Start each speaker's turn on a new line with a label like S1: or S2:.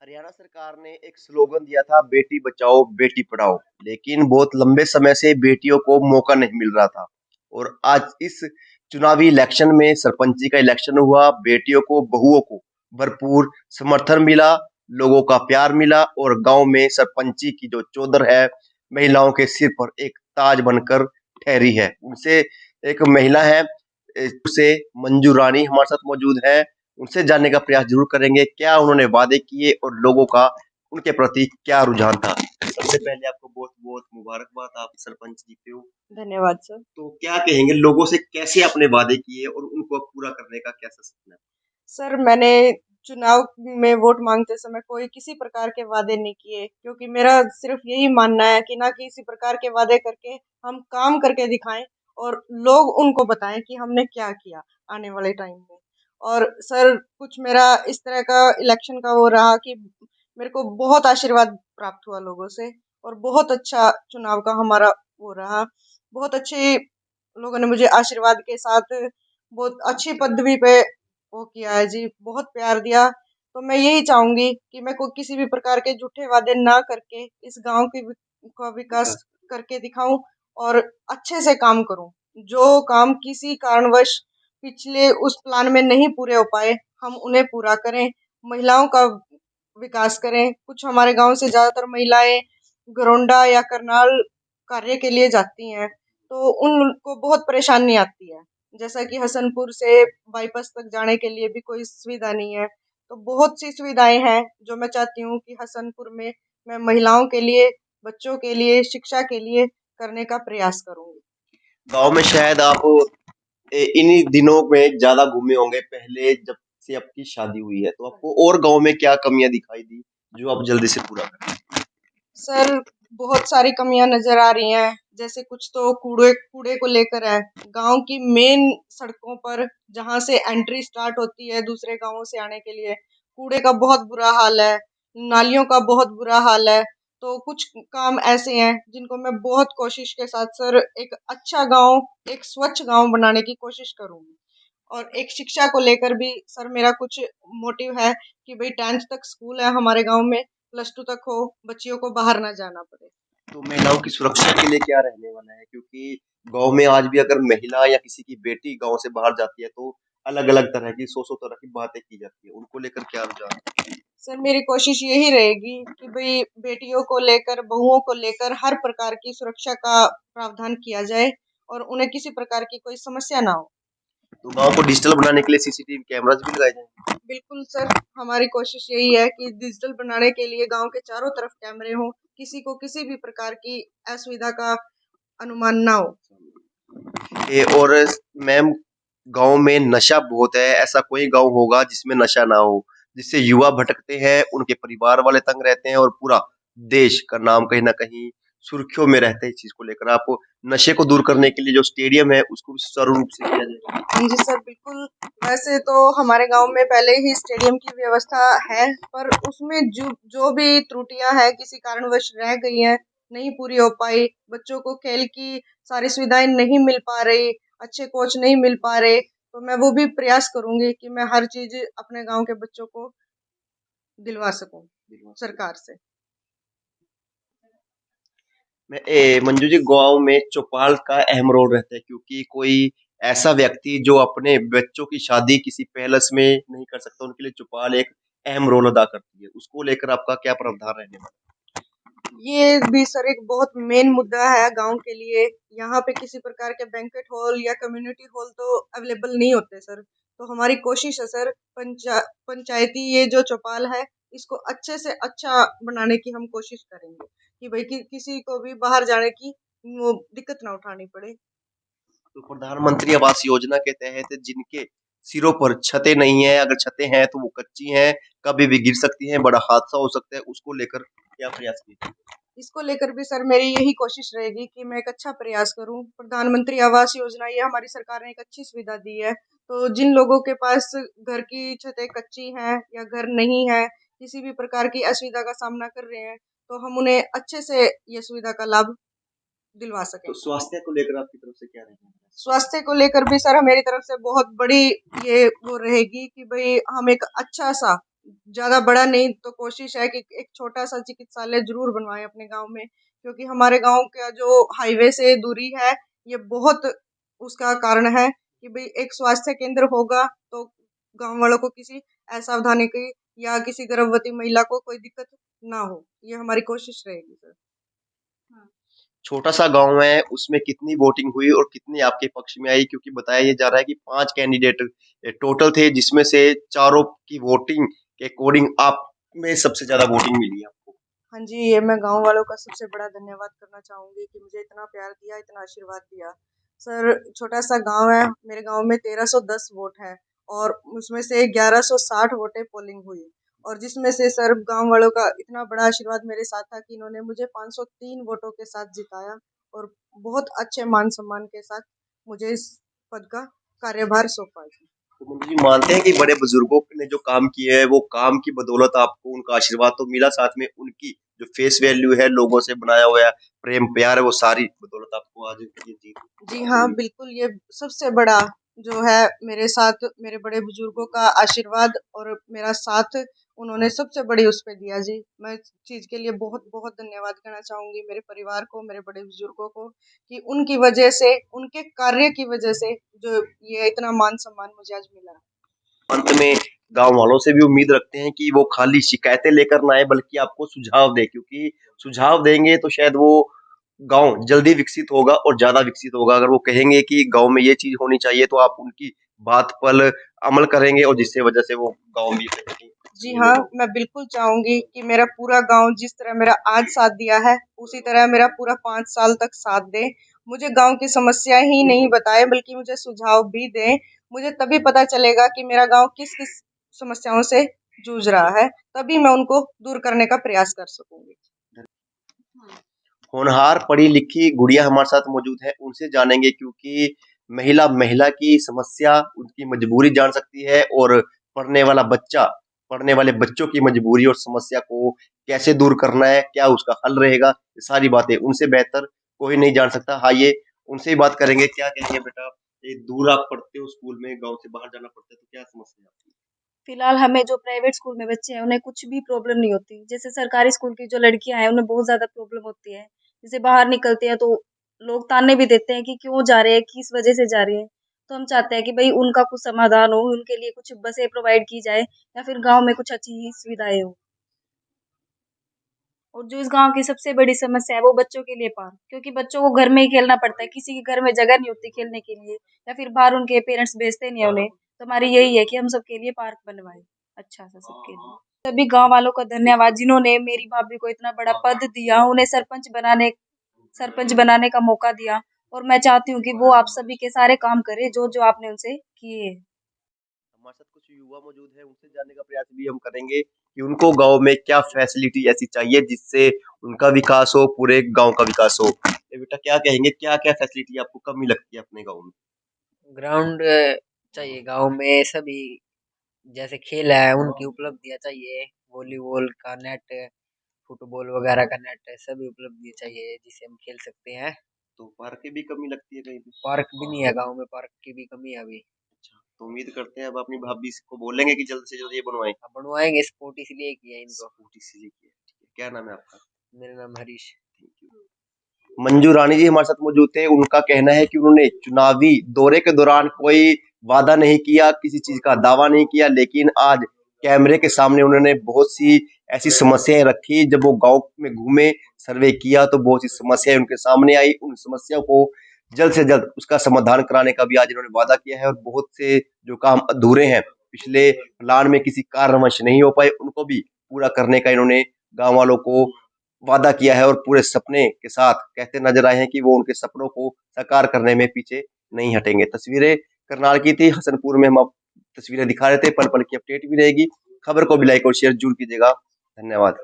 S1: हरियाणा सरकार ने एक स्लोगन दिया था, बेटी बचाओ बेटी पढ़ाओ। लेकिन बहुत लंबे समय से बेटियों को मौका नहीं मिल रहा था। और आज इस चुनावी इलेक्शन में सरपंची का इलेक्शन हुआ, बेटियों को बहुओं को भरपूर समर्थन मिला, लोगों का प्यार मिला और गांव में सरपंची की जो चौधर है महिलाओं के सिर पर एक ताज बनकर ठहरी है। उनसे एक महिला है, से मंजू रानी हमारे साथ मौजूद है। उनसे जानने का प्रयास जरूर करेंगे, क्या उन्होंने वादे किए और लोगों का उनके प्रति क्या रुझान था। सबसे पहले आपको बहुत बहुत मुबारकबाद, आप सरपंच जीते हो।
S2: धन्यवाद सर।
S1: तो क्या कहेंगे, लोगों से कैसे अपने वादे किए और उनको पूरा करने का कैसा सपना है?
S2: सर मैंने चुनाव में वोट मांगते समय कोई किसी प्रकार के वादे नहीं किए, क्योंकि मेरा सिर्फ यही मानना है कि ना किसी प्रकार के वादे करके हम काम करके दिखाएं और लोग उनको बताएं कि हमने क्या किया आने वाले टाइम में। और सर कुछ मेरा इस तरह का इलेक्शन का वो रहा कि मेरे को बहुत आशीर्वाद प्राप्त हुआ लोगों से, और बहुत अच्छा चुनाव का हमारा वो रहा। बहुत अच्छे लोगों ने मुझे आशीर्वाद के साथ बहुत अच्छी पदवी पे वो किया है जी, बहुत प्यार दिया। तो मैं यही चाहूंगी कि मैं कोई किसी भी प्रकार के झूठे वादे ना करके इस गांव की का विकास
S1: विकास।
S2: करके दिखाऊं और अच्छे से काम करूं। जो काम किसी कारणवश पिछले उस प्लान में नहीं पूरे हो पाए, हम उन्हें पूरा करें। महिलाओं का विकास करें। कुछ हमारे गांव से ज्यादातर महिलाएं घरोंडा या करनाल कार्य के लिए जाती हैं, तो उनको बहुत परेशानी आती है। जैसा कि हसनपुर से बाईपास तक जाने के लिए भी कोई सुविधा नहीं है। तो बहुत सी सुविधाएं हैं जो मैं चाहती हूँ कि हसनपुर में मैं महिलाओं के लिए, बच्चों के लिए, शिक्षा के लिए करने का प्रयास करूंगी।
S1: गांव में शायद आप इन्हीं दिनों में ज्यादा घूमे होंगे, पहले जब से आपकी शादी हुई है, तो आपको और गांव में क्या कमियां दिखाई दी जो आप जल्दी से पूरा करें?
S2: सर बहुत सारी कमियां नजर आ रही हैं। जैसे कुछ तो कूड़े कूड़े को लेकर है। गांव की मेन सड़कों पर जहां से एंट्री स्टार्ट होती है दूसरे गांवों से आने के लिए, कूड़े का बहुत बुरा हाल है। नालियों का बहुत बुरा हाल है। तो कुछ काम ऐसे हैं जिनको मैं बहुत कोशिश के साथ सर एक अच्छा गांव, एक स्वच्छ गांव बनाने की कोशिश करूंगी। और एक शिक्षा को लेकर भी सर मेरा कुछ मोटिव है कि भाई 10th तक स्कूल है हमारे गांव में, +2 तक हो, बच्चियों को बाहर ना जाना पड़े।
S1: तो महिलाओं की सुरक्षा के लिए क्या रहने वाला है, क्योंकि गांव में आज भी अगर महिला या किसी की बेटी गांव से बाहर जाती है तो अलग अलग तरह की सौ तरह की बातें की जाती है, उनको लेकर क्या रुझान है?
S2: सर मेरी कोशिश यही रहेगी कि भाई बेटियों को लेकर, बहुओं को लेकर हर प्रकार की सुरक्षा का प्रावधान किया जाए और उन्हें किसी प्रकार की कोई समस्या ना हो।
S1: तो गांव को डिजिटल बनाने के लिए सीसीटीवी कैमरास भी लगाए जाएं।
S2: बिल्कुल सर, हमारी कोशिश यही है कि डिजिटल बनाने के लिए गांव के चारों तरफ कैमरे हों, किसी को किसी भी प्रकार की असुविधा का अनुमान ना हो।
S1: और मैम, गांव में नशा बहुत है, ऐसा कोई गांव होगा जिसमें नशा ना हो, जिससे युवा भटकते हैं, उनके परिवार वाले तंग रहते हैं और पूरा देश का नाम कहीं ना कहीं सुर्खियों में रहता है। इस चीज को लेकर आप नशे को दूर करने के लिए जो स्टेडियम है उसको भी सुचारू रूप से किया जाएगा।
S2: जी सर बिल्कुल। वैसे तो हमारे गांव में पहले ही स्टेडियम की व्यवस्था है, पर उसमें जो जो भी त्रुटियां हैं किसी कारणवश रह गई हैं, नहीं पूरी हो पाई, बच्चों को खेल की सारी सुविधाएं नहीं मिल पा रही, अच्छे कोच नहीं मिल पा रहे, तो मैं वो भी प्रयास करूंगी कि मैं हर चीज अपने गांव के बच्चों को दिलवा सकूं सरकार से।
S1: मंजू जी, गांव में चौपाल का अहम रोल रहता है, क्योंकि कोई ऐसा व्यक्ति जो अपने बच्चों की शादी किसी पैलेस में नहीं कर सकता, उनके लिए चौपाल एक अहम रोल अदा करती है। उसको लेकर आपका क्या प्रावधान रहने वाला
S2: ये भी सर एक बहुत मेन मुद्दा है गांव के लिए। यहाँ पे किसी प्रकार के बैंक्वेट हॉल या कम्युनिटी हॉल तो अवेलेबल नहीं होते सर। तो हमारी कोशिश है सर, पंचायती ये जो चौपाल है इसको अच्छे से अच्छा बनाने की हम कोशिश करेंगे कि भाई किसी को भी बाहर जाने की वो दिक्कत ना उठानी पड़े।
S1: है? तो प्रधानमंत्री आवास योजना के तहत जिनके सिरों पर छतें नहीं है, अगर छतें हैं तो वो कच्ची हैं, कभी भी गिर सकती हैं, बड़ा हादसा हो सकता है, उसको लेकर क्या प्रयास किए?
S2: इसको लेकर भी सर मेरी यही कोशिश रहेगी कि मैं एक अच्छा प्रयास करूं। प्रधानमंत्री आवास योजना ये हमारी सरकार ने एक अच्छी सुविधा दी है। तो जिन लोगों के पास घर की छतें कच्ची हैं या घर नहीं है, किसी भी प्रकार की असुविधा का सामना कर रहे हैं, तो हम उन्हें अच्छे से ये सुविधा का लाभ दिलवा
S1: तो
S2: सकेंगे।
S1: स्वास्थ्य को लेकर आपकी तरफ से क्या रहेगा?
S2: स्वास्थ्य को लेकर भी सर मेरी तरफ से बहुत बड़ी ये वो रहेगी कि भाई हम एक अच्छा सा ज़्यादा बड़ा नहीं तो कोशिश है कि एक छोटा-सा चिकित्सालय ज़रूर बनवाएँ अपने गाँव में, क्योंकि हमारे गाँव का जो हाईवे से दूरी है, ये बहुत उसका कारण है कि भई एक स्वास्थ्य केंद्र होगा तो गाँव वालों को किसी असावधानी की या किसी गर्भवती महिला को कोई दिक्कत ना हो। ये हमारी कोशिश रहेगी सर। हाँ।
S1: छोटा सा गांव है, उसमें कितनी वोटिंग हुई और कितनी आपके पक्ष में आई? क्योंकि बताया ये जा रहा है कि 5 कैंडिडेट टोटल थे, जिसमें से चारों की वोटिंग के अकॉर्डिंग आप में सबसे ज़्यादा वोटिंग मिली है आपको।
S2: हाँ जी, ये मैं गाँव वालों का सबसे बड़ा धन्यवाद करना चाहूँगी कि मुझे इतना प्यार दिया, इतना आशीर्वाद दिया। सर, छोटा-सा गाँव है, मेरे गाँव में 1310 वोट हैं और उसमें से 1160 वोटें पोलिंग हुई और जिसमें से सर गाँव वालों का इतना बड़ा आशीर्वाद मेरे साथ था कि इन्होंने मुझे 503 वोटों के साथ जिताया और बहुत अच्छे मान-सम्मान के साथ मुझे इस पद का कार्यभार सौंपा जी।
S1: तो मंजू जी मानते हैं कि बड़े बुजुर्गों ने जो काम किए हैं, वो काम की बदौलत आपको उनका आशीर्वाद तो मिला, साथ में उनकी जो फेस वैल्यू है, लोगों से बनाया हुआ है प्रेम प्यार है, वो सारी बदौलत आपको आज ये जीत
S2: जी
S1: हासिल
S2: हाँ,
S1: हुई।
S2: बिल्कुल ये सबसे बड़ा जो है मेरे साथ मेरे बड़े बुजुर्गों का आशीर्वाद और मेरा साथ उन्होंने सबसे बड़ी उस पे दिया जी। मैं इस चीज़ के लिए बहुत-बहुत धन्यवाद करना चाहूँगी मेरे परिवार को, मेरे बड़े बुजुर्गों को कि उनकी वजह से, उनके कार्य की वजह से जो ये इतना मान-सम्मान मुझे आज मिला।
S1: अंत में गाँव वालों से भी उम्मीद रखते हैं कि वो खाली शिकायतें लेकर ना आए, बल्कि आपको सुझाव दें, क्योंकि सुझाव देंगे तो शायद वो गाँव जल्दी विकसित होगा और ज़्यादा विकसित होगा। अगर वो कहेंगे कि गाँव में ये चीज़ होनी चाहिए, तो आप उनकी बात पर अमल करेंगे और जिससे वजह से वो गाँव भी कहीं न कहीं
S2: जी
S1: सही
S2: हाँ,
S1: होगा।
S2: मैं बिल्कुल चाहूँगी कि मेरा पूरा गाँव जिस तरह मेरा आज साथ दिया है, उसी तरह मेरा पूरा 5 साल तक साथ दे। मुझे गाँव की समस्या ही नहीं बताए बल्कि मुझे सुझाव भी दें। मुझे तभी पता चलेगा कि मेरा गाँव किस-किस समस्याओं से जूझ रहा है, तभी मैं उनको दूर करने का प्रयास कर सकूँगी। हाँ।
S1: होनहार पढ़ी-लिखी गुड़िया हमारे साथ मौजूद है, उनसे जानेंगे, क्योंकि महिला महिला की समस्या, उनकी मजबूरी जान सकती है और पढ़ने वाला बच्चा, पढ़ने वाले बच्चों की मजबूरी और समस्या को कैसे दूर करना है, क्या उसका हल रहेगा, ये सारी बातें उनसे बेहतर कोई नहीं जान सकता। आइए उनसे ही बात करेंगे। क्या कहेंगे बेटा, ये दूर आप पढ़ते हो स्कूल में, गाँव से बाहर जाना पड़ता है, तो क्या समस्या है आपकी?
S3: फिलहाल हमें जो प्राइवेट स्कूल में बच्चे हैं, उन्हें कुछ भी प्रॉब्लम नहीं होती। जैसे सरकारी स्कूल की जो लड़कियाँ हैं, उन्हें बहुत ज़्यादा प्रॉब्लम होती है। जैसे बाहर निकलती हैं तो लोग ताने भी देते हैं कि क्यों जा रहे हैं, किस वजह से जा रही हैं। तो हम चाहते हैं कि भई उनका कुछ समाधान हो, उनके लिए कुछ बसें प्रोवाइड की जाए या फिर गाँव में कुछ अच्छी सुविधाएँ हों। और जो इस गाँव की सबसे बड़ी समस्या है वो बच्चों के लिए पार्क, क्योंकि बच्चों को घर में ही खेलना पड़ता है, किसी के घर में जगह नहीं होती खेलने के लिए या फिर बाहर उनके पेरेंट्स भेजते नहीं है उन्हें। तो हमारी यही है कि हम सबके लिए पार्क बनवाएँ, अच्छा-सा सबके लिए। सभी गाँव वालों का धन्यवाद जिन्होंने मेरी भाभी को इतना बड़ा पद दिया, उन्हें सरपंच बनाने का मौका दिया और मैं चाहती हूँ कि वो आप सभी के सारे काम करें जो-जो आपने उनसे किए हैं।
S1: हमारे साथ कुछ युवा मौजूद हैं, उनसे जानने का प्रयास भी हम करेंगे कि उनको गाँव में क्या फैसिलिटी ऐसी चाहिए जिससे उनका विकास हो, पूरे गाँव का विकास हो। ये बेटा क्या कहेंगे, क्या-क्या फैसिलिटी आपको कमी लगती है अपने गाँव में?
S4: ग्राउंड चाहिए गांव में सभी, जैसे खेल है उनकी उपलब्धियां चाहिए। वॉलीबॉल का नेट, फुटबॉल वगैरह का नेट, सभी उपलब्धियां चाहिए जिसे हम खेल सकते हैं।
S1: तो पार्क की भी कमी लगती है कहीं पे?
S4: पार्क भी नहीं है गांव में, पार्क की भी कमी है अभी।
S1: अच्छा, तो उम्मीद करते हैं अब अपनी भाभी को बोलेंगे कि जल्द से जल्द ये बनवाएँ।
S4: अब बनवाएंगे, सपोर्ट इसलिए किया इनको।
S1: स्कूटी सीधी की है। ठीक है, क्या नाम है आपका?
S4: मेरा नाम हरीश।
S1: Thank you. मंजू रानी जी हमारे साथ मौजूद थे। उनका कहना है कि उन्होंने चुनावी दौरे के दौरान कोई वादा नहीं किया, किसी चीज़ का दावा नहीं किया, लेकिन आज कैमरे के सामने उन्होंने बहुत सी ऐसी समस्याएँ रखी। जब वो गाँव में घूमे, सर्वे किया, तो बहुत सी समस्याएँ उनके सामने आई। उन समस्याओं को जल्द से जल्द उसका समाधान कराने का भी आज इन्होंने वादा किया है और बहुत से जो काम अधूरे हैं, पिछले प्लान में किसी कारणवश नहीं हो पाए, उनको भी पूरा करने का इन्होंने गाँव वालों को वादा किया है और पूरे सपने के साथ कहते नजर आए हैं कि वो उनके सपनों को साकार करने में पीछे नहीं हटेंगे। तस्वीरें करनाल की थी, हसनपुर में हम आप तस्वीरें दिखा रहे थे, पल-पल की अपडेट भी रहेगी। खबर को भी लाइक और शेयर ज़रूर कीजिएगा। धन्यवाद।